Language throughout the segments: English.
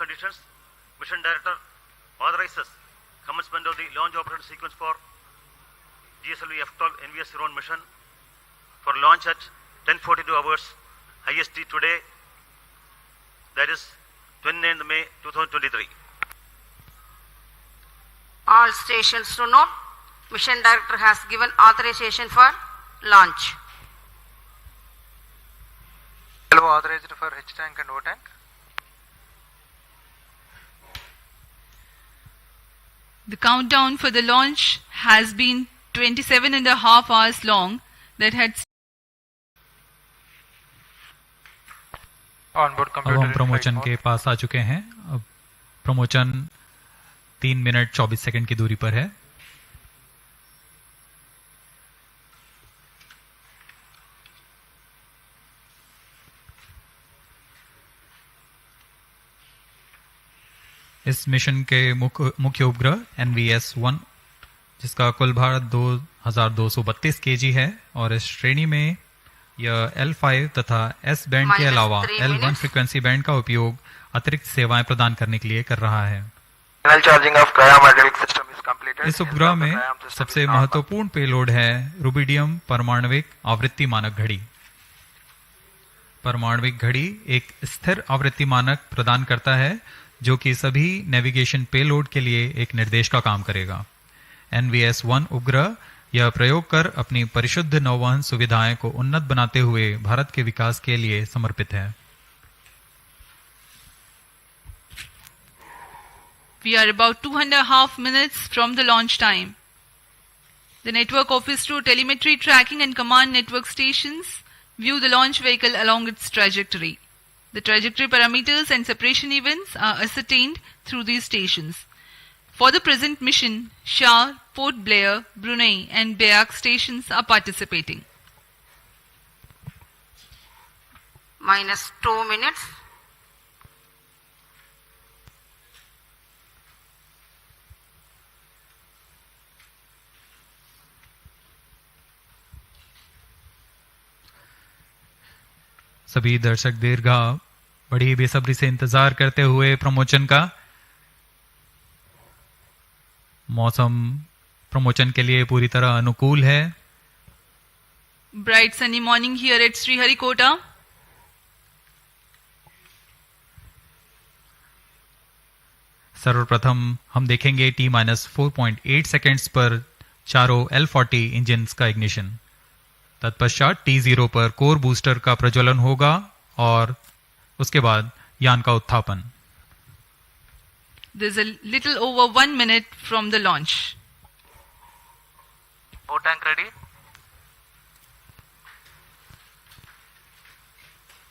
conditions, Mission Director authorizes commencement of the launch operation sequence for GSLV F12 NVS-1 mission for launch at 10:42 hours IST today, that is 29th May 2023. All stations to note, Mission Director has given authorization for launch. Authorized for H tank and O tank. The countdown for the launch has been 27.5 hours long. That had Onboard अब computer. हम प्रमोचन के पास आ चुके हैं। अब प्रमोचन 3 minute 24 second की दूरी पर है। इस मिशन के मुख्य उपग्रह NVS-1, जिसका कुल भार 2232 kg है और इस श्रेणी में यह L5 तथा S बैंड के अलावा L1 फ्रीक्वेंसी बैंड का उपयोग अतिरिक्त सेवाएं प्रदान करने के लिए कर रहा है। इस उपग्रह में सबसे महत्वपूर्ण पेलोड है रुबिडियम परमाणविक आवृत्ति मानक घड़ी। परमाणविक घड़ी एक स्थिर आवृत्ति मानक प्रदान करता है जो कि सभी नेविगेशन पेलोड के लिए एक निर्देश का काम करेगा। NVS-1 उपग्रह यह प्रयोग कर अपनी परिशुद्ध नौवहन सुविधाएं को उन्नत बनाते हुए भारत के विकास के लिए समर्पित है। We are about 2.5 minutes from the launch time. The network of ISRO telemetry tracking and command network stations view the launch vehicle along its trajectory. The trajectory parameters and separation events are ascertained through these stations. For the present mission, Shah, Port Blair, Brunei and Beak stations are participating. Minus 2 minutes. सभी दर्शक दीर्घा बड़ी बेसब्री से इंतजार करते हुए प्रमोचन का। मौसम प्रमोचन के लिए पूरी तरह अनुकूल है। Bright sunny morning here at Sriharikota. सर्वप्रथम हम देखेंगे T-4.8 सेकेंड्स पर चारों L40 इंजन्स का इग्निशन। तत्पश्चात T0 पर कोर बूस्टर का प्रज्वलन होगा और उसके बाद यान का उत्थापन। There's a little over 1 minute from the launch. O tank ready.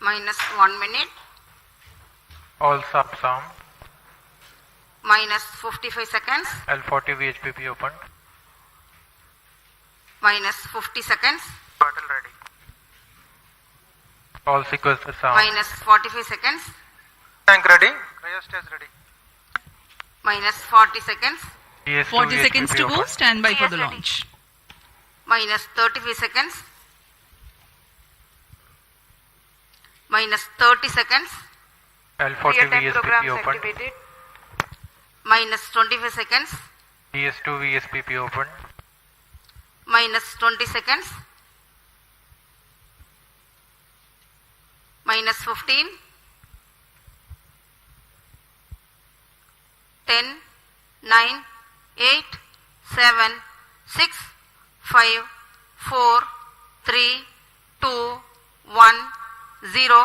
Minus 1 minute. All subs armed. Minus 55 seconds. L40 VHPP opened. Minus 50 seconds. Battle ready. All sequences armed. Minus 45 seconds. Tank ready. Cryostage ready. Minus 40 seconds. GS2 40 VHPP seconds to go. opened. Stand by for the Yes, ready. launch. Minus 35 seconds. Minus 30 seconds. L40 VHPP opened. Minus 25 seconds. GS2 VSPP opened. Minus 20 seconds. Minus 15. 10, 9, 8, 7, 6, 5, 4, 3, 2, 1, 0.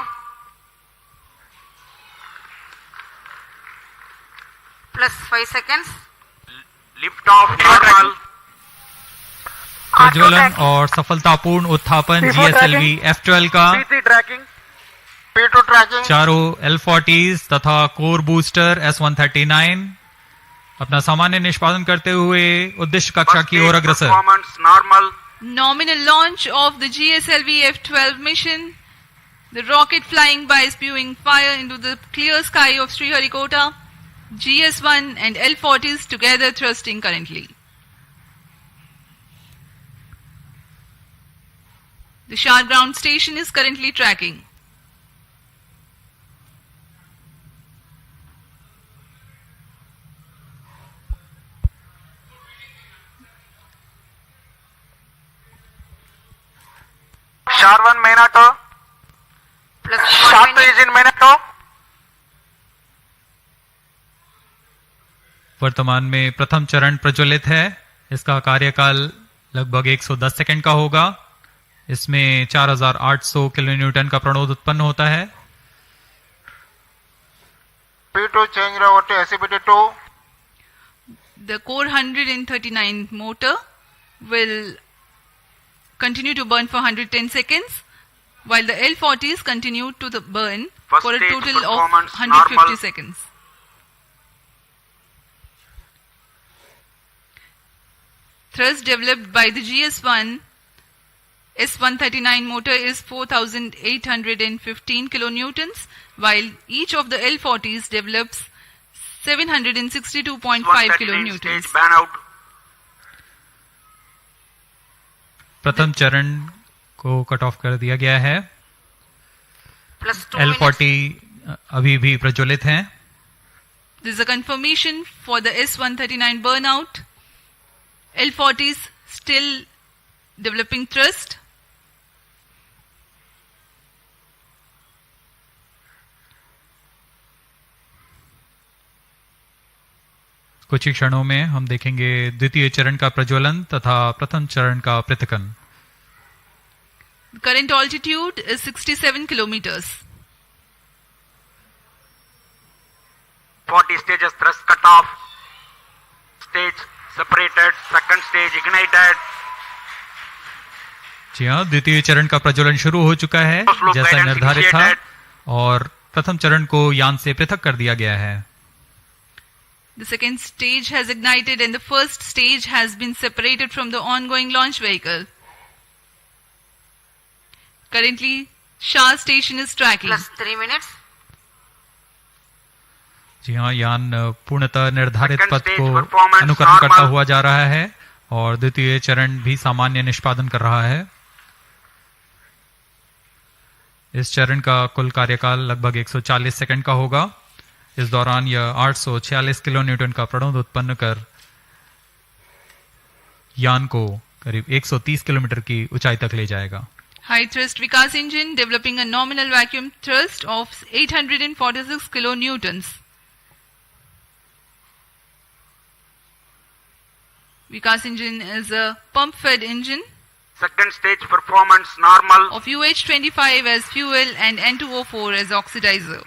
Plus 5 seconds. Lift off normal. प्रज्वलन और सफलतापूर्ण उत्थापन GSLV F12 का। P3 tracking. P2 tracking. चारों L40s तथा core booster S139 अपना सामान्य निष्पादन करते हुए उद्देश्य कक्षा की ओर अग्रसर। Performance normal. Nominal launch of the GSLV F12 mission. The rocket flying by spewing fire into the clear sky of Sriharikota. GS1 and L40s together thrusting currently. The Shah ground station is currently tracking. Char 1 main auto. Plus Char 1 2 minute. is in main auto. वर्तमान में प्रथम चरण प्रज्वलित है। इसका कार्यकाल लगभग 110 second का होगा। इसमें 4800 किलोन्यूटन का प्रणोद उत्पन्न होता है। P2 change over to SCBT2. The core 139 motor will continue to burn for 110 seconds, while the L40s continue to burn First for a stage total of performance 150 normal. seconds. Thrust developed by the GS1 S139 motor is 4,815 kilonewtons, while each of the L40s develops 762.5 113 kilonewtons. stage burnout. प्रथम चरण को cut off कर दिया गया है। Plus 2 minutes. L40 अभी भी प्रज्वलित हैं। This is a confirmation for the S139 burnout. L40s still developing thrust. कुछ ही क्षणों में हम देखेंगे द्वितीय चरण का प्रज्वलन तथा प्रथम चरण का पृथक्कन। Current altitude is 67 kilometers. 40 stages thrust cut off. Stage separated. Second stage ignited. जी हाँ, द्वितीय चरण का प्रज्वलन शुरू हो चुका है जैसा निर्धारित था और प्रथम चरण को यान से पृथक कर दिया गया है। The second stage has ignited and the first stage has been separated from the ongoing launch vehicle. Currently, Shah station is tracking. Plus 3 minutes. जी हाँ, यान पूर्णतः निर्धारित Second पथ stage को performance अनुकरण करता normal. हुआ जा रहा है और द्वितीय चरण भी सामान्य निष्पादन कर रहा है। इस चरण का कुल कार्यकाल लगभग 140 सेकंड का होगा। इस दौरान यह 846 किलोन्यूटन का प्रणोद उत्पन्न कर यान को करीब 130 किलोमीटर की ऊंचाई तक ले जाएगा। High thrust Vikas engine developing a nominal vacuum thrust of 846 kilonewtons. Vikas engine is a pump-fed engine Second stage performance normal. of UH25 as fuel and N2O4 as oxidizer.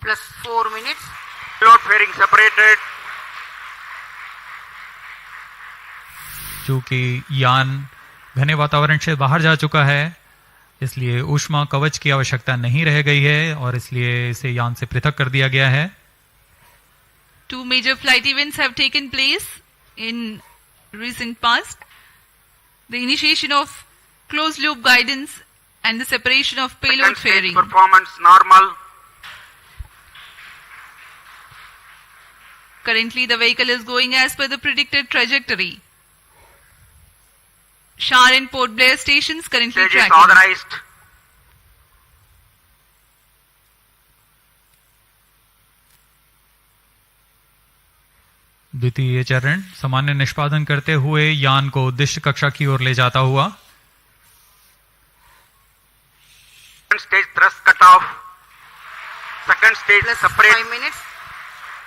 Plus 4 minutes. Load fairing separated. चूंकि यान घने वातावरण से बाहर जा चुका है इसलिए ऊष्मा कवच की आवश्यकता नहीं रह गई है और इसलिए इसे यान से पृथक कर दिया गया है। Two major flight events have taken place in recent past. The initiation of closed loop guidance and the separation of payload Second stage fairing. performance normal. Currently, the vehicle is going as per the predicted trajectory. Shar and Port Blair stations currently Stage is tracking. authorized. द्वितीय चरण सामान्य निष्पादन करते हुए यान को उद्देश्य कक्षा की ओर ले जाता हुआ। Second stage thrust cut off. Second stage Plus separate. 5 minutes.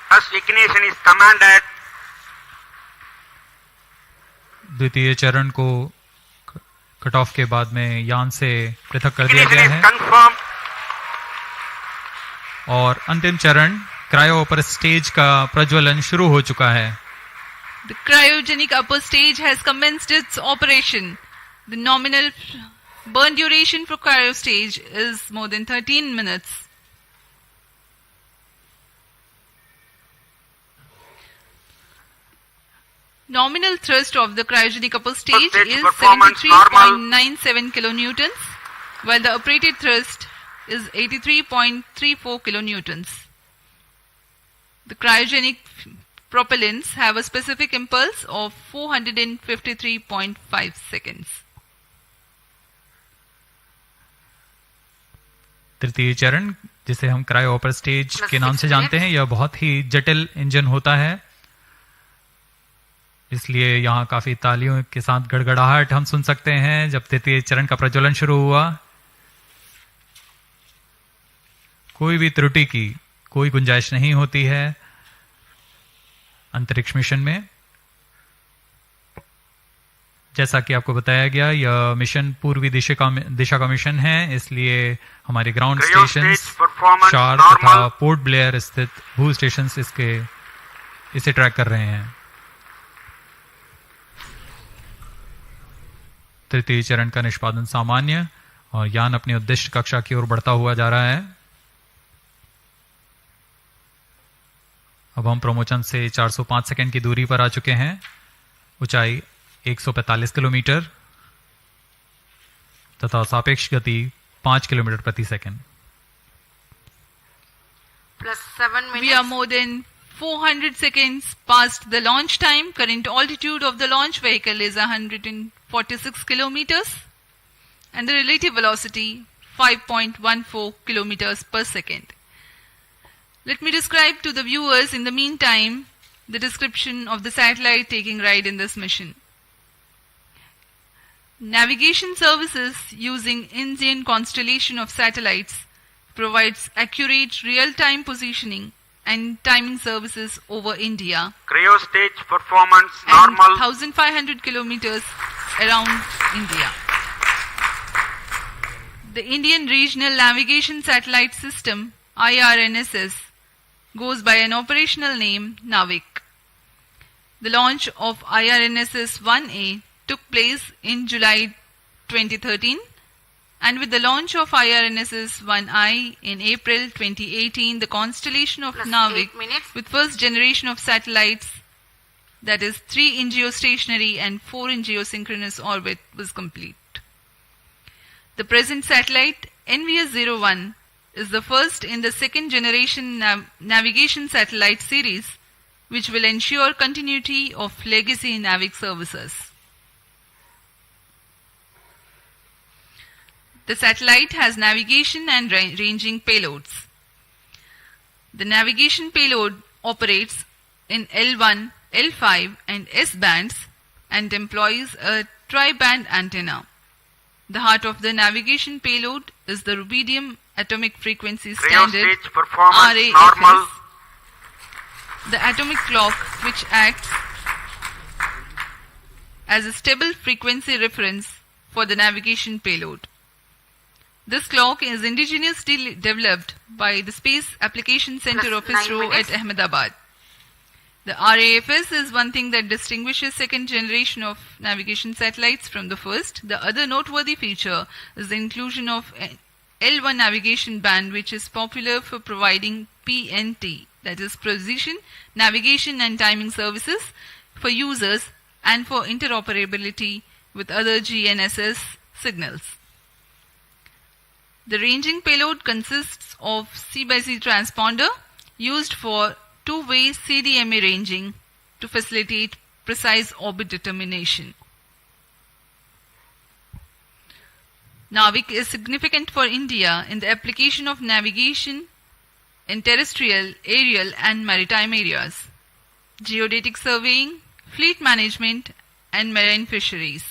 Thrust ignition is commanded. द्वितीय चरण को कट ऑफ के बाद में यान से पृथक कर दिया Ignition गया is है confirmed. और अंतिम चरण क्रायो अपर स्टेज का प्रज्वलन शुरू हो चुका है। The cryogenic upper stage has commenced its operation. The nominal burn duration for cryo stage is more than 13 minutes. Nominal thrust of the cryogenic upper stage stage is performance 73.97 kilonewtons, while the operated thrust is 83.34 kilonewtons. The cryogenic propellants have a specific impulse of 453.5 seconds. तृतीय चरण, जिसे हम cryo upper stage के नाम से जानते हैं, यह बहुत ही जटिल इंजन होता है, इसलिए यहाँ काफी तालियों के साथ गड़गड़ाहट हम सुन सकते हैं जब तृतीय चरण का प्रज्वलन शुरू हुआ। कोई भी त्रुटि की कोई गुंजाइश नहीं होती है अंतरिक्ष मिशन में। जैसा कि आपको बताया गया, यह मिशन पूर्वी दिशा का मिशन है, इसलिए हमारे ग्राउंड स्टेशन शार तथा पोर्ट ब्लेयर स्थित भू स्टेशन इसे ट्रैक कर रहे हैं। तृतीय चरण का निष्पादन सामान्य और यान अपनी उद्दिष्ट कक्षा की ओर बढ़ता हुआ जा रहा है। अब हम प्रमोचन से 405 सेकंड की दूरी पर आ चुके हैं। ऊंचाई 145 किलोमीटर तथा सापेक्ष गति 5 किलोमीटर प्रति second. Plus 7 minutes. We are more than 400 seconds past the launch time. Current altitude of the launch vehicle is 146 kilometers and the relative velocity 5.14 kilometers per second. Let me describe to the viewers in the meantime the description of the satellite taking ride in this mission. Navigation services using Indian constellation of satellites provides accurate real-time positioning and timing services over India Cryo stage performance and normal. 1500 kilometers around India. The Indian Regional Navigation Satellite System IRNSS goes by an operational name Navik. The launch of IRNSS 1A took place in July 2013, and with the launch of IRNSS 1I in April 2018, the constellation of Plus Navik 8 minutes. with first generation of satellites, that is 3 in geostationary and 4 in geosynchronous orbit, was complete. The present satellite NVS-1 is the first in the second generation navigation satellite series, which will ensure continuity of legacy Navik services. The satellite has navigation and ranging payloads. The navigation payload operates in L1, L5 and S bands and employs a tri-band antenna. The heart of the navigation payload is the rubidium atomic frequency Cryo standard stage performance RAFS, normal. the atomic clock which acts as a stable frequency reference for the navigation payload. This clock is indigenously developed by the Space Application Center Plus of 9 ISRO minutes. at Ahmedabad. The RAFS is one thing that distinguishes second generation of navigation satellites from the first. The other noteworthy feature is the inclusion of an L1 navigation band, which is popular for providing PNT, that is precision, navigation and timing services for users and for interoperability with other GNSS signals. The ranging payload consists of C/C transponder used for two-way CDMA ranging to facilitate precise orbit determination. Navik is significant for India in the application of navigation in terrestrial, aerial and maritime areas, geodetic surveying, fleet management and marine fisheries.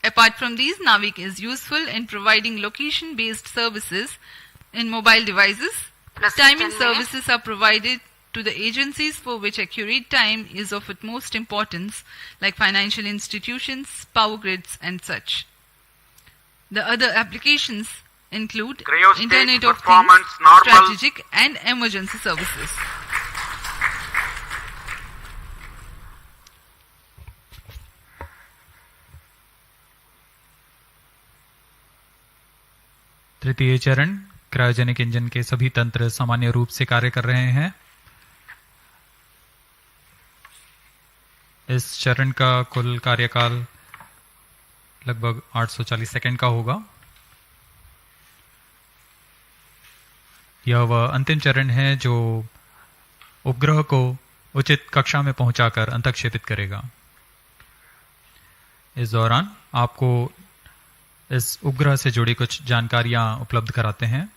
Apart from these, Navik is useful in providing location-based services in mobile devices. Plus Timing 10 minutes. services are provided to the agencies for which accurate time is of utmost importance, like financial institutions, power grids and such. The other applications include Cryo stage Internet of Things, performance normal. strategic and emergency services. तृतीय चरण cryogenic engine के सभी तंत्र सामान्य रूप से कार्य कर रहे हैं। इस चरण का कुल कार्यकाल लगभग 840 सेकंड का होगा। यह वह अंतिम चरण है जो उपग्रह को उचित कक्षा में पहुंचाकर अंतःक्षेपित करेगा। इस दौरान आपको इस उपग्रह से जुड़ी कुछ जानकारियां उपलब्ध कराते हैं।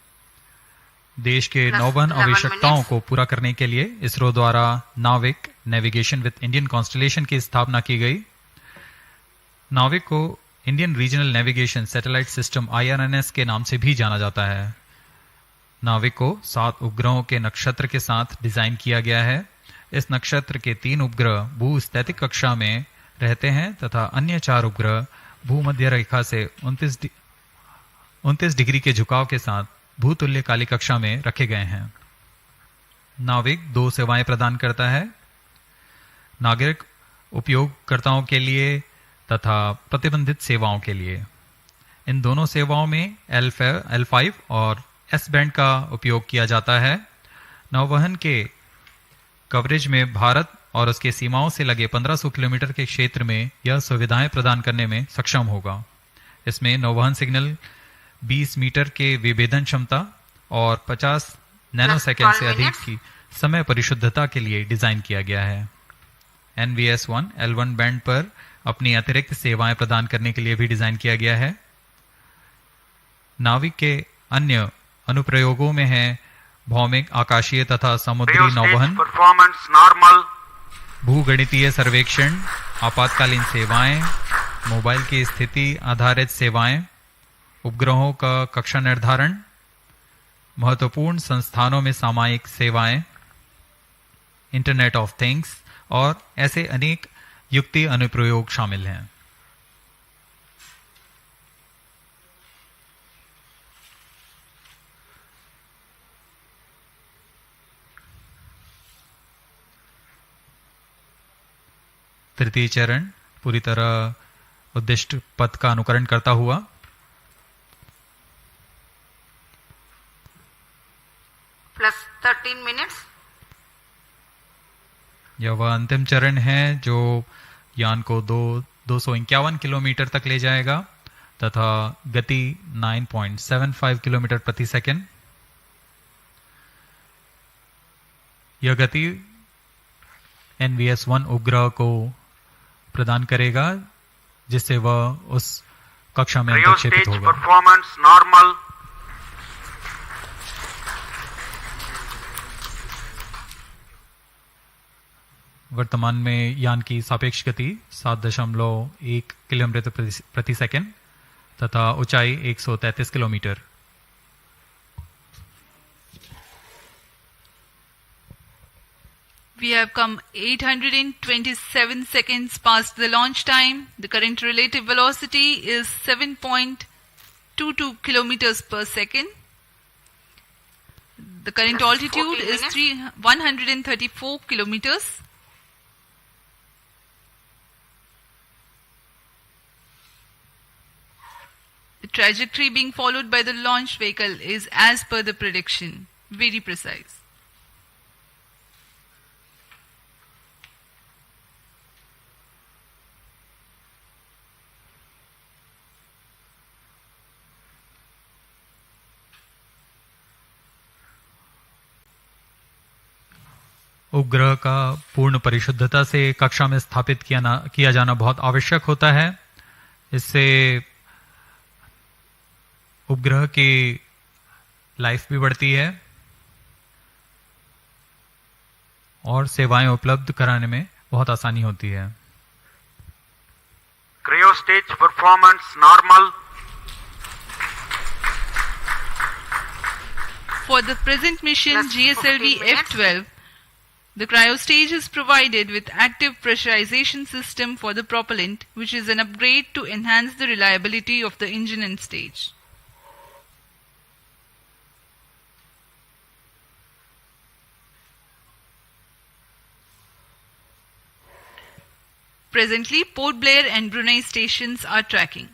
देश के Plus नौवहन 11 आवश्यकताओं minutes. को पूरा करने के लिए इसरो द्वारा नाविक नेविगेशन विद इंडियन कॉन्स्टलेशन की स्थापना की गई। नाविक को Indian regional navigation satellite system IRNS के नाम से भी जाना जाता है। नाविक को 7 उपग्रहों के नक्षत्र के साथ डिजाइन किया गया है। इस नक्षत्र के 3 उपग्रह भूस्थैतिक कक्षा में रहते हैं तथा अन्य 4 उपग्रह भूमध्य रेखा से 29 डिग्री के झुकाव के साथ भूतुल्य काली कक्षा में रखे गए हैं। नाविक 2 सेवाएं प्रदान करता है, नागरिक उपयोगकर्ताओं के लिए तथा प्रतिबंधित सेवाओं के लिए। इन दोनों सेवाओं में L5 और S बैंड का उपयोग किया जाता है। नौवहन के कवरेज में भारत और उसके सीमाओं से लगे 1500 किलोमीटर के क्षेत्र में यह सुविधाएं प्रदान करने में सक्षम होगा। इसमें नौवहन सिग्नल 20 मीटर के विभेदन क्षमता और 50 नैनोसेकंड से अधिक की समय परिशुद्धता के लिए डिजाइन किया गया है। NVS-1 L1 बैंड पर अपनी अतिरिक्त सेवाएं प्रदान करने के लिए भी डिजाइन किया गया है। नाविक के अन्य अनुप्रयोगों में है भौमिक, आकाशीय तथा समुद्री Cryo stage नौवहन, performance normal. भूगणितीय सर्वेक्षण, आपातकालीन सेवाएं, मोबाइल की स्थिति आधारित सेवाएं, उपग्रहों का कक्षा निर्धारण, महत्वपूर्ण संस्थानों में सामयिक सेवाएं, इंटरनेट ऑफ थिंग्स और ऐसे अनेक युक्ति अनुप्रयोग शामिल हैं। तृतीय चरण पूरी तरह उद्दिष्ट पथ का अनुकरण करता हुआ Plus 13 minutes. यह वह अंतिम चरण है जो यान को 251 किलोमीटर तक ले जाएगा तथा गति 9.75 किलोमीटर प्रति सेकंड। यह गति NVS-1 उपग्रह को प्रदान करेगा जिससे वह उस कक्षा में Cryo अंतर्क्षेपित stage होगा। performance normal. वर्तमान में यान की सापेक्ष गति 7.1 किलोमीटर प्रति सेकंड तथा ऊंचाई 133 kilometre. We have come 827 seconds past the launch time. The current relative velocity is 7.22 kilometers per second. The current Plus altitude 14 is minutes. 134 kilometers. The trajectory being followed by the launch vehicle is as per the prediction, very precise. उपग्रह का पूर्ण परिशुद्धता से कक्षा में स्थापित किया जाना बहुत आवश्यक होता है। इससे उपग्रह की लाइफ भी बढ़ती है और सेवाएं उपलब्ध कराने में बहुत आसानी होती है। Cryo stage performance normal. For the present mission Plus GSLV 15 minutes. F12, the cryostage is provided with active pressurization system for the propellant, which is an upgrade to enhance the reliability of the engine and stage. Presently, Port Blair and Brunei stations are tracking.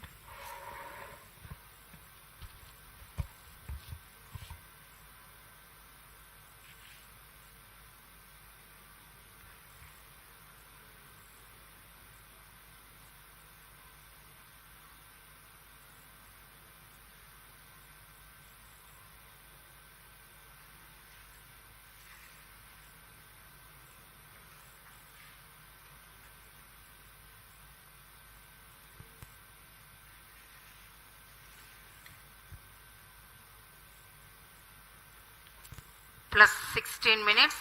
plus 16 minutes.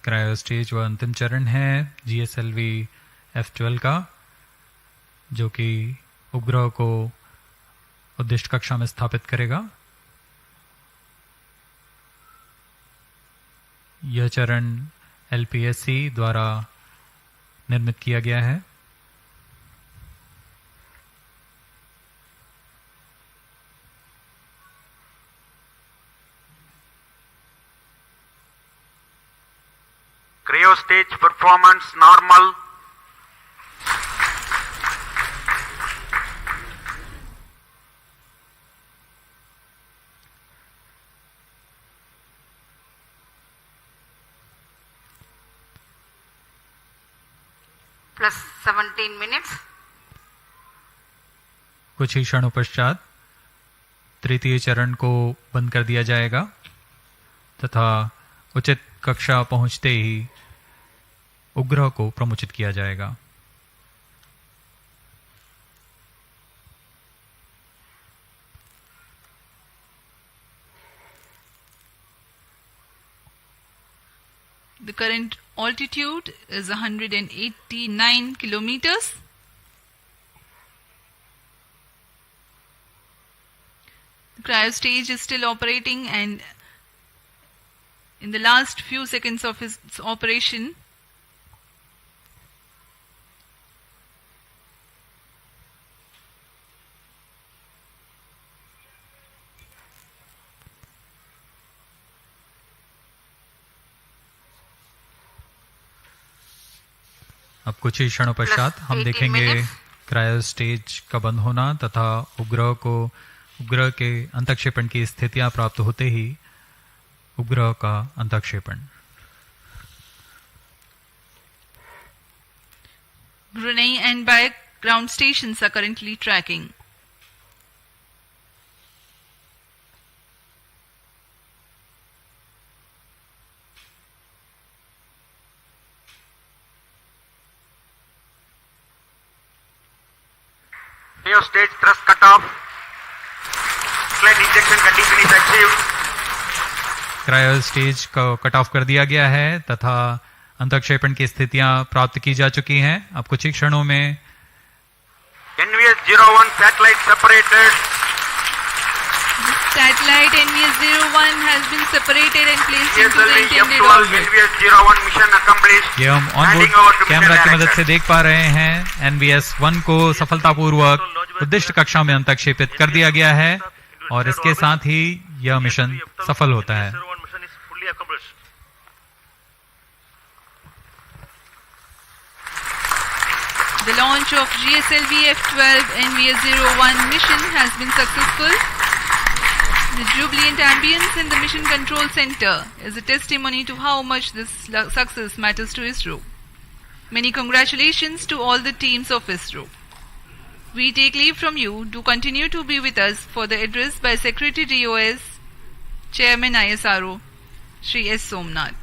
Cryo stage व अंतिम चरण है GSLV F12 का, जो कि उपग्रह को उद्दिष्ट कक्षा में स्थापित करेगा। यह चरण LPSC द्वारा निर्मित किया गया है। Cryo stage performance normal. Plus 17 minutes. कुछ ही क्षणों पश्चात तृतीय चरण को बंद कर दिया जाएगा तथा उचित कक्षा पहुंचते ही उपग्रह को प्रमुचित किया जाएगा। The current altitude is 189 kilometers. The cryo stage is still operating, and in the last few seconds of its operation, अब कुछ ही क्षणों पश्चात हम देखेंगे क्रायो स्टेज का बंद होना तथा उपग्रह के अंतःक्षेपण की स्थितियां प्राप्त होते ही उपग्रह का अंतःक्षेपण। Brunei and Bayak ground stations are currently tracking. Cryo stage thrust cutoff. Slide injection condition is achieved. Cryo stage को कट ऑफ कर दिया गया है तथा अंतःक्षेपण की स्थितियां प्राप्त की जा चुकी हैं। अब कुछ ही क्षणों में NVS-01 satellite separated. Satellite NVS-01 has been separated and placed into the GSLV intended F12 orbit. NVS-01 mission accomplished. ये हम Handing over onboard to camera mission की मदद director. से देख पा रहे हैं। NVS-1 को सफलतापूर्वक उद्दिष्ट कक्षा में अंतःक्षेपित कर दिया गया है और इसके साथ ही यह मिशन सफल होता है। NVS-01 mission is fully accomplished. The launch of GSLV F12 NVS-01 mission has been successful. The jubilant ambience in the Mission Control Center is a testimony to how much this success matters to ISRO. Many congratulations to all the teams of ISRO. We take leave from you to continue to be with us for the address by Secretary DOS, Chairman ISRO, Shri S. Somnath.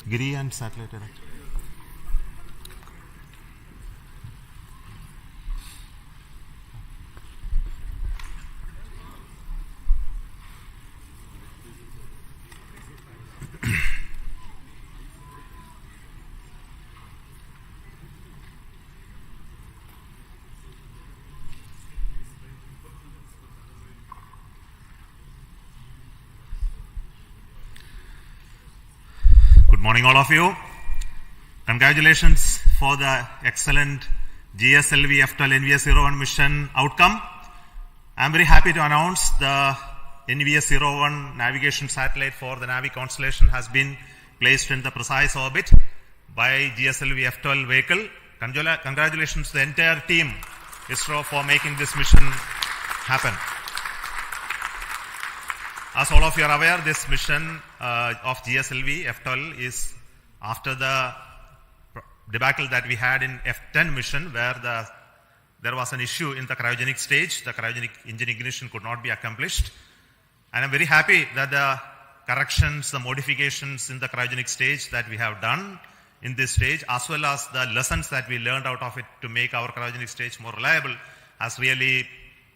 Giri and satellite director. Good morning, all of you. Congratulations for the excellent GSLV F12 NVS-1 mission outcome. I am very happy to announce the NVS-1 navigation satellite for the Navi constellation has been placed in the precise orbit by GSLV F12 vehicle. Congratulations to the entire team ISRO for making this mission happen. As all of you are aware, this mission of GSLV F12 is after the debacle that we had in F10 mission, where there was an issue in the cryogenic stage. The cryogenic engine ignition could not be accomplished. And I'm very happy that the corrections, the modifications in the cryogenic stage that we have done in this stage, as well as the lessons that we learned out of it to make our cryogenic stage more reliable, has really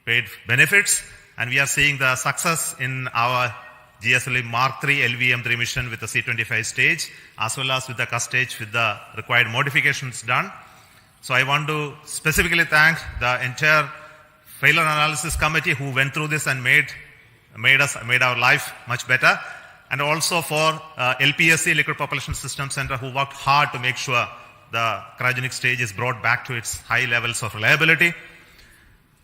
paid benefits. And we are seeing the success in our GSLV Mark III LVM3 mission with the C25 stage, as well as with the CUS stage with the required modifications done. So I want to specifically thank the entire failure analysis committee who went through this and made our life much better, and also for LPSC, Liquid Propulsion System Center, who worked hard to make sure the cryogenic stage is brought back to its high levels of reliability.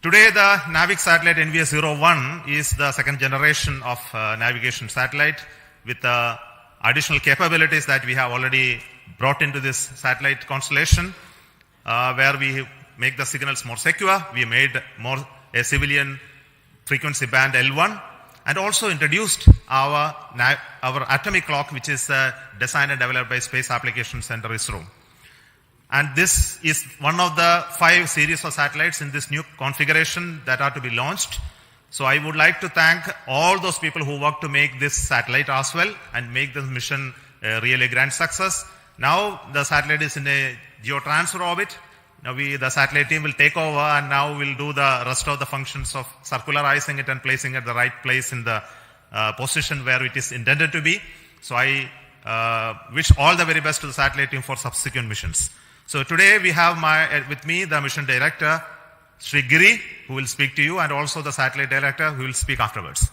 Today, the NAVIC satellite NVS-1 is the second generation of navigation satellite with additional capabilities that we have already brought into this satellite constellation, where we make the signals more secure. We made more a civilian frequency band L1, and also introduced our atomic clock, which is designed and developed by Space Applications Center ISRO. And this is one of the 5 series of satellites in this new configuration that are to be launched. So I would like to thank all those people who worked to make this satellite as well and make this mission a really grand success. Now the satellite is in a geotransfer orbit. Now the satellite team will take over, and now we'll do the rest of the functions of circularizing it and placing it at the right place in the position where it is intended to be. So I wish all the very best to the satellite team for subsequent missions. So today we have with me the mission director, Sri Giri, who will speak to you, and also the satellite director, who will speak afterwards.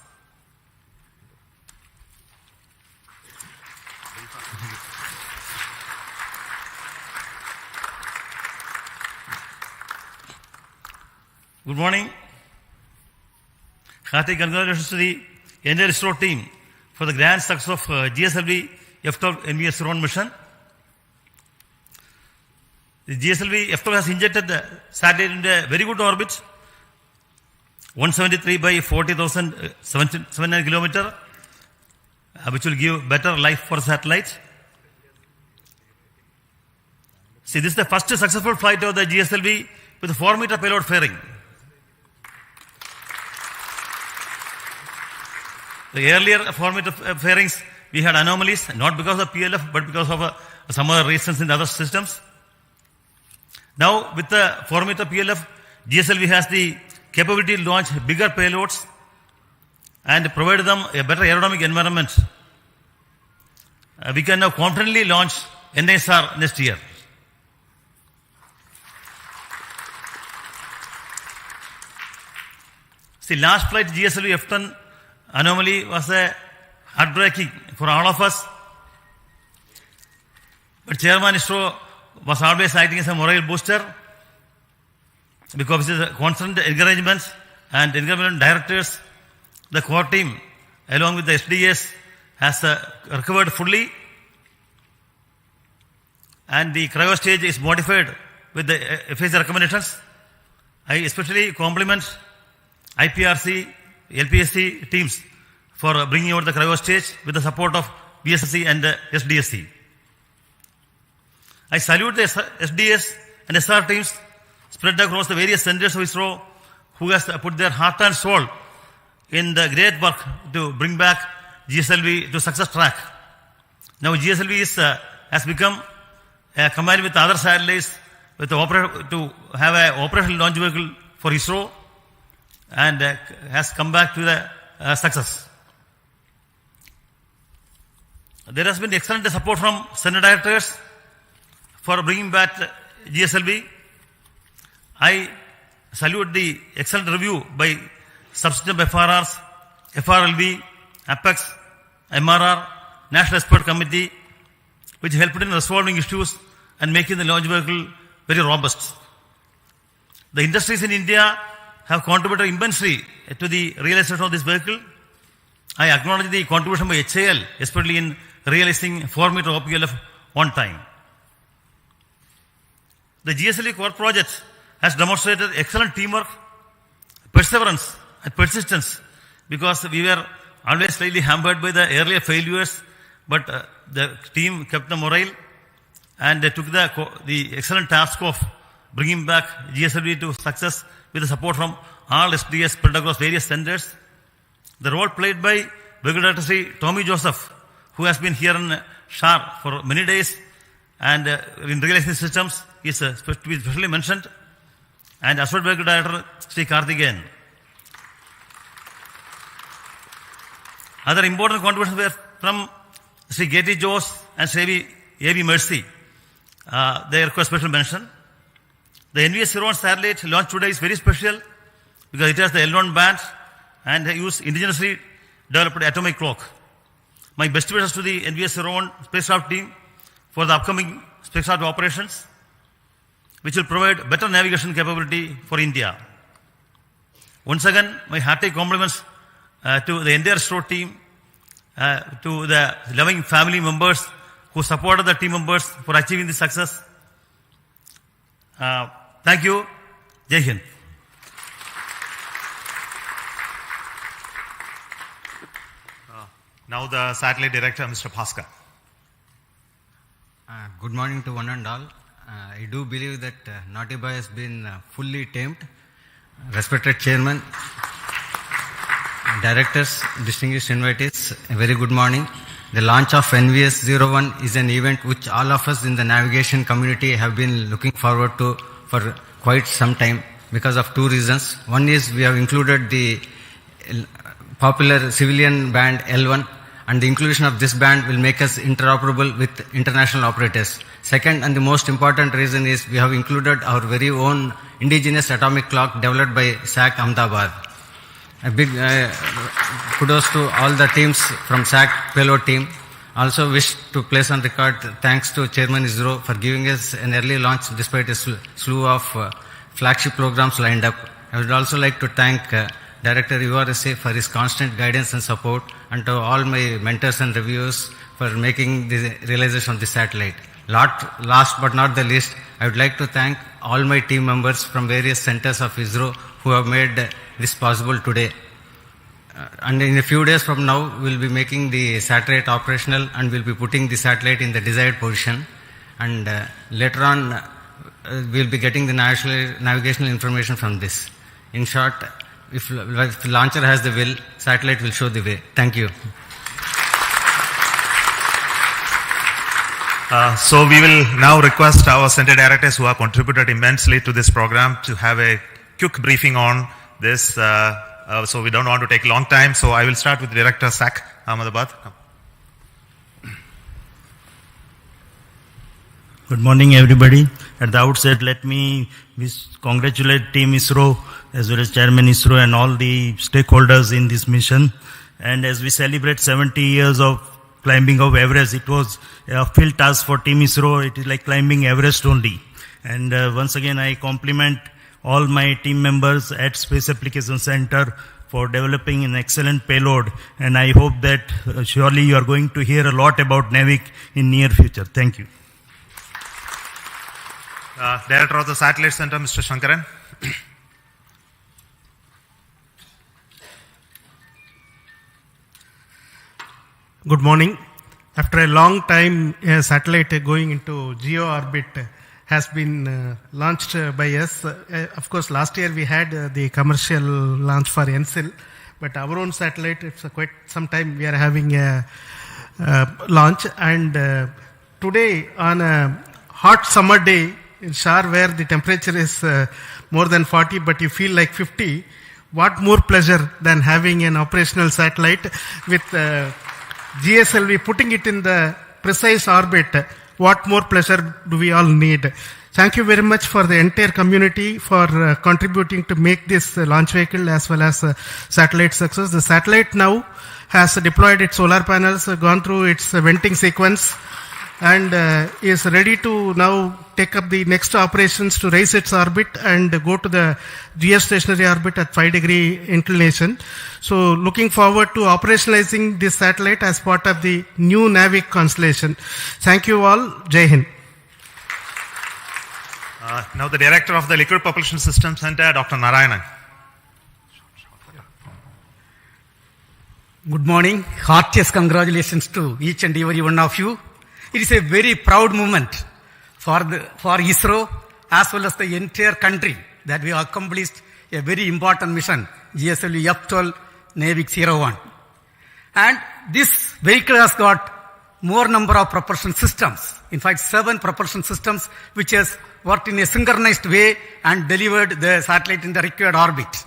Good morning. Hearty congratulations to the entire ISRO team for the grand success of GSLV F12 NVS-1 mission. The GSLV F12 has injected the satellite into a very good orbit, 173 by 40,700 kilometers, which will give better life for the satellite. See, this is the first successful flight of the GSLV with a 4-meter payload fairing. The earlier 4-meter fairings, we had anomalies, not because of PLF, but because of some other reasons in the other systems. Now, with the 4-meter PLF, GSLV has the capability to launch bigger payloads and provide them a better aerodynamic environment. We can now confidently launch NISR next year. See, last flight GSLV F10 anomaly was heartbreaking for all of us. But Chairman ISRO was always acting as a morale booster, because of his constant encouragement and encouragement directors. The core team, along with the SDS, has recovered fully, and the cryo stage is modified with the FAC recommendations. I especially compliment IPRC, LPSC teams for bringing out the cryo stage with the support of BSSC and the SDSC. I salute the SDS and SR teams spread across the various centers of ISRO, who has put their heart and soul in the great work to bring back GSLV to success track. Now GSLV has become combined with other satellites to have an operational launch vehicle for ISRO, and has come back to the success. There has been excellent support from center directors for bringing back GSLV. I salute the excellent review by subsystem FRRs, FRLV, Apex, MRR, National Expert Committee, which helped in resolving issues and making the launch vehicle very robust. The industries in India have contributed immensely to the realization of this vehicle. I acknowledge the contribution by HAL, especially in realizing 4-meter OPLF on time. The GSLV core project has demonstrated excellent teamwork, perseverance and persistence, because we were always slightly hampered by the earlier failures, but the team kept the morale and they took the excellent task of bringing back GSLV to success with the support from all SDS spread across various centers. The role played by Vehicle Director Sri Tommy Joseph, who has been here in SHAR for many days and in realizing systems, is to be specially mentioned, and Associate Vehicle Director Sri Karthikeyan. Other important contributions were from Sri G.T. Jose and Sri A.B. Mercy. They require special mention. The NVS-1 satellite launched today is very special because it has the L1 band and they use indigenously developed atomic clock. My best wishes to the NVS-1 spacecraft team for the upcoming spacecraft operations, which will provide better navigation capability for India. Once again, my hearty compliments to the entire ISRO team, to the loving family members who supported the team members for achieving this success. Thank you. Jai Hind. Now the satellite director, Mr. Bhaskar. Good morning to one and all. I do believe that Naughty Boy has been fully tamed. Respected Chairman, Directors, distinguished invitees, a very good morning. The launch of NVS-01 is an event which all of us in the navigation community have been looking forward to for quite some time because of two reasons. One is we have included the popular civilian band L1, and the inclusion of this band will make us interoperable with international operators. Second, and the most important reason is we have included our very own indigenous atomic clock developed by SAC Ahmedabad. A big kudos to all the teams from SAC payload team. Also wish to place on record thanks to Chairman ISRO for giving us an early launch despite a slew of flagship programs lined up. I would also like to thank Director URSA for his constant guidance and support, and to all my mentors and reviewers for making the realization of the satellite. Last but not the least, I would like to thank all my team members from various centers of ISRO who have made this possible today. And in a few days from now, we'll be making the satellite operational and we'll be putting the satellite in the desired position. And later on, we'll be getting the navigational information from this. In short, if the launcher has the will, satellite will show the way. Thank you. So we will now request our center directors who have contributed immensely to this program to have a quick briefing on this. So we don't want to take a long time. So I will start with Director SAC Ahmedabad. Good morning, everybody. At the outset, let me congratulate Team ISRO as well as Chairman ISRO and all the stakeholders in this mission. And as we celebrate 70 years of climbing of Everest, it was a field task for Team ISRO. It is like climbing Everest only. And once again, I compliment all my team members at Space Application Center for developing an excellent payload. And I hope that surely you are going to hear a lot about NAVIC in near future. Thank you. Director of the Satellite Center, Mr. Shankaran. Good morning. After a long time, a satellite going into geo orbit has been launched by us. Of course, last year we had the commercial launch for NSIL, but our own satellite, it's quite some time we are having a launch. And today, on a hot summer day in SHAR, where the temperature is more than 40, but you feel like 50, what more pleasure than having an operational satellite with GSLV, putting it in the precise orbit. What more pleasure do we all need? Thank you very much for the entire community for contributing to make this launch vehicle as well as satellite success. The satellite now has deployed its solar panels, gone through its venting sequence, and is ready to now take up the next operations to raise its orbit and go to the geostationary orbit at 5-degree inclination. So looking forward to operationalizing this satellite as part of the new NAVIC constellation. Thank you all. Jai Hind. Now the Director of the Liquid Propulsion System Center, Dr. Narayanan. Good morning. Heartiest congratulations to each and every one of you. It is a very proud moment for ISRO as well as the entire country that we have accomplished a very important mission, GSLV F12 NVS 1. And this vehicle has got more number of propulsion systems. In fact, 7 propulsion systems which has worked in a synchronized way and delivered the satellite in the required orbit.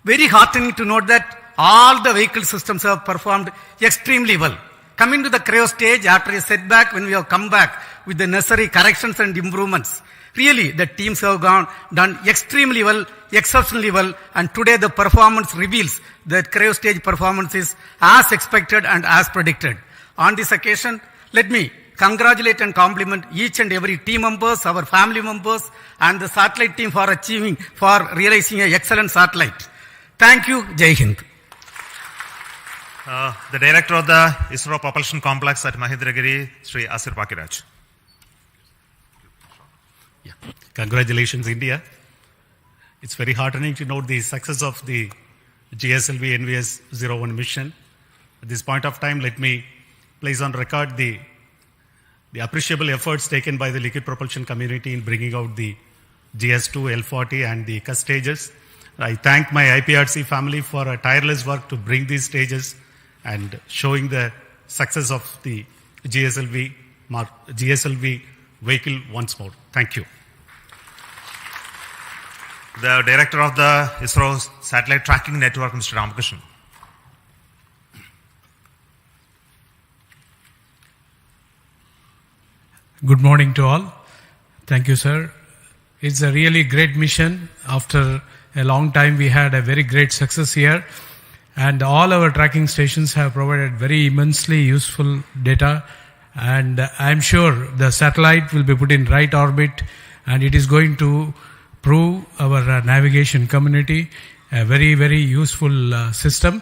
Very heartening to note that all the vehicle systems have performed extremely well. Coming to the cryo stage, after a setback, when we have come back with the necessary corrections and improvements, really the teams have done extremely well, exceptionally well, and today the performance reveals that cryo stage performance is as expected and as predicted. On this occasion, let me congratulate and compliment each and every team members, our family members, and the satellite team for realizing an excellent satellite. Thank you. Jai Hind. The Director of the ISRO Propulsion Complex at Mahendragiri, Sri Asir Pakiraj. Yeah. Congratulations, India. It's very heartening to note the success of the GSLV NVS-1 mission. At this point of time, let me place on record the appreciable efforts taken by the liquid propulsion community in bringing out the GS2, L40 and the CUS stages. I thank my IPRC family for a tireless work to bring these stages and showing the success of the GSLV vehicle once more. Thank you. The Director of the ISRO Satellite Tracking Network, Mr. Ramakrishnan. Good morning to all. Thank you, sir. It's a really great mission. After a long time, we had a very great success here. And all our tracking stations have provided very immensely useful data. And I'm sure the satellite will be put in right orbit, and it is going to prove our navigation community a very, very useful system.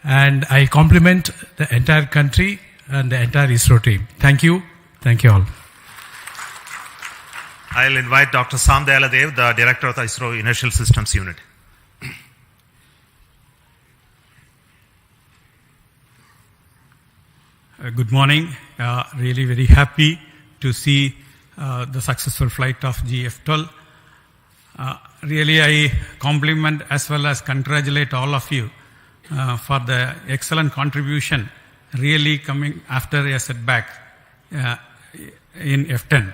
And I compliment the entire country and the entire ISRO team. Thank you. Thank you all. I'll invite Dr. Sam Dayaladev, the Director of the ISRO Inertial Systems Unit. Good morning. Really very happy to see the successful flight of GF12. Really I compliment as well as congratulate all of you for the excellent contribution really coming after a setback in F10.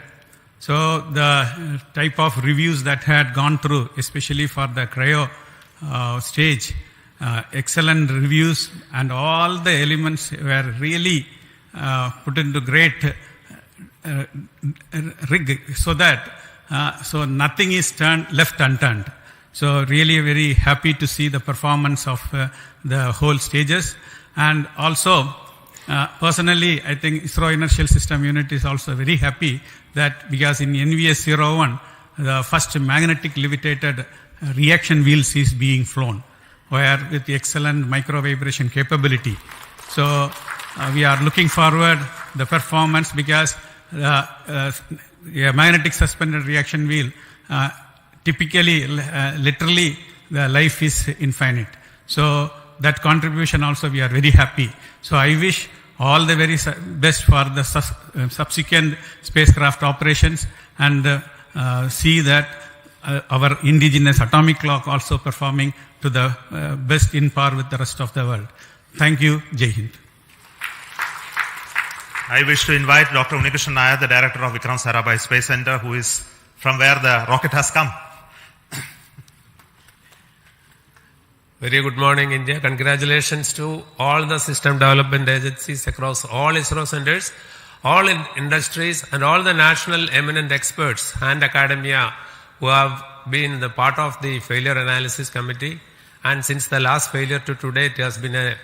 So the type of reviews that had gone through, especially for the cryo stage, excellent reviews, and all the elements were really put into great rig so that so nothing is left unturned. So really very happy to see the performance of the whole stages. And also personally, I think ISRO Inertial System Unit is also very happy that because in NVS-1 the first magnetic levitated reaction wheels is being flown, where with the excellent micro vibration capability. So we are looking forward the performance because a magnetic suspended reaction wheel typically literally the life is infinite. So that contribution also we are very happy. So I wish all the very best for the subsequent spacecraft operations, and see that our indigenous atomic clock also performing to the best in par with the rest of the world. Thank you. Jai Hind. I wish to invite Dr. Unikrishnan Nair, the Director of Vikram Sarabhai Space Center, who is from where the rocket has come. Very good morning, India. Congratulations to all the system development agencies across all ISRO centers, all industries, and all the national eminent experts and academia who have been the part of the failure analysis committee. And since the last failure to today, it has been a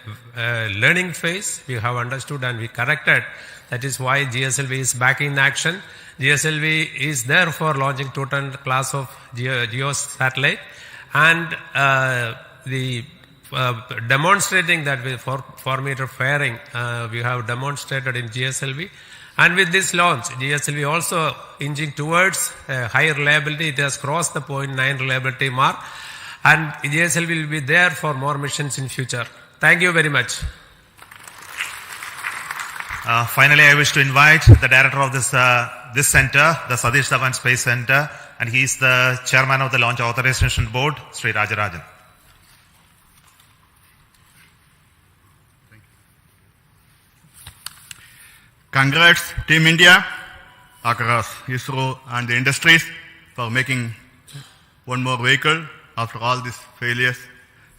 learning phase. We have understood and we corrected. That is why GSLV is back in action. GSLV is there for launching 2-ton class of GEO satellite, and demonstrating that with 4-meter fairing, we have demonstrated in GSLV. And with this launch, GSLV also inching towards higher reliability. It has crossed the 0.9 reliability mark, and GSLV will be there for more missions in future. Thank you very much. Finally, I wish to invite the director of this center, the Satish Dhawan Space Center, and he is the chairman of the Launch Authorization Board, Sri Rajarajan. Congrats, Team India, Akarsha, ISRO, and the industries for making one more vehicle after all these failures.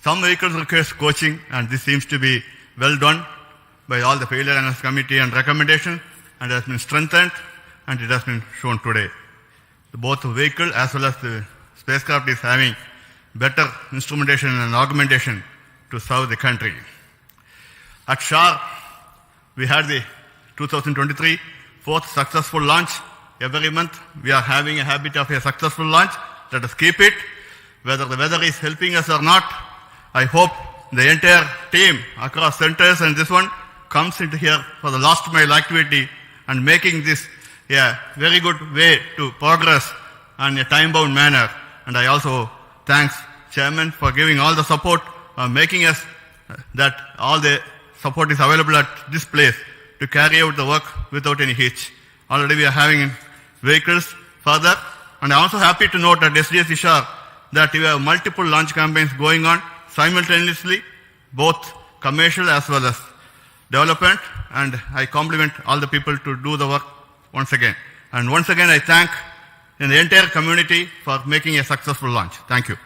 Some vehicles require coaching, and this seems to be well done by all the failure analysis committee and recommendation, and has been strengthened, and it has been shown today. Both the vehicle as well as the spacecraft is having better instrumentation and augmentation to serve the country. At SHAR, we had the 2023 fourth successful launch. Every month we are having a habit of a successful launch. Let us keep it. Whether the weather is helping us or not, I hope the entire team across centers and this one comes into here for the last mile activity and making this a very good way to progress in a time-bound manner. And I also thanks Chairman for giving all the support, making us that all the support is available at this place to carry out the work without any hitch. Already we are having vehicles further, and I'm also happy to note at SDS Ishar that we have multiple launch campaigns going on simultaneously, both commercial as well as development, and I compliment all the people to do the work once again. And once again I thank the entire community for making a successful launch. Thank you.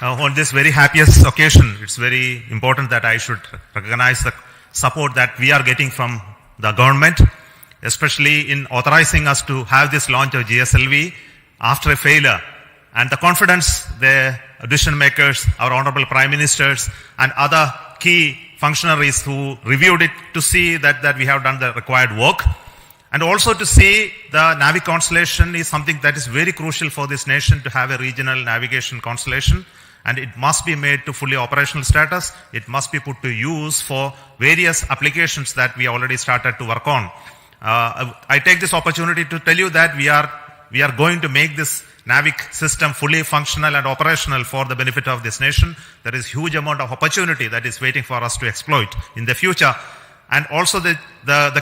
On this very happiest occasion, it's very important that I should recognize the support that we are getting from the government, especially in authorizing us to have this launch of GSLV after a failure, and the confidence the decision makers, our honorable prime ministers, and other key functionaries who reviewed it to see that we have done the required work, and also to see the Navi constellation is something that is very crucial for this nation to have a regional navigation constellation, and it must be made to fully operational status. It must be put to use for various applications that we already started to work on. I take this opportunity to tell you that we are going to make this NAVIC system fully functional and operational for the benefit of this nation. There is huge amount of opportunity that is waiting for us to exploit in the future. And also the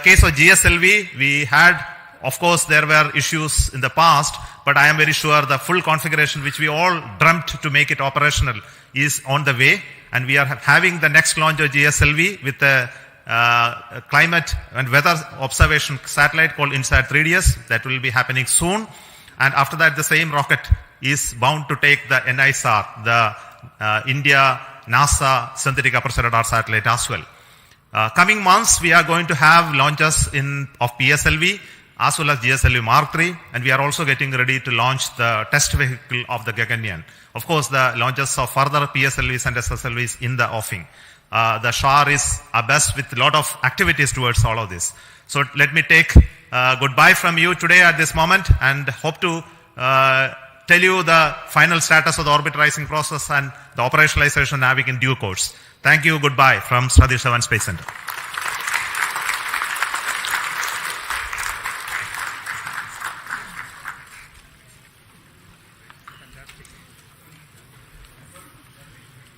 case of GSLV, we had, of course, there were issues in the past, but I am very sure the full configuration which we all dreamt to make it operational is on the way, and we are having the next launch of GSLV with a climate and weather observation satellite called INSAT 3DS that will be happening soon. And after that, the same rocket is bound to take the NISR, the India NASA synthetic aperture radar satellite as well. Coming months, we are going to have launches of PSLV as well as GSLV Mark III, and we are also getting ready to launch the test vehicle of the Gaganyaan. Of course, the launches of further PSLVs and SSLVs in the offing. The SHAR is abreast with a lot of activities towards all of this. So let me take goodbye from you today at this moment, and hope to tell you the final status of the orbit rising process and the operationalization of NAVIC in due course. Thank you. Goodbye from Satish Dhawan Space Center.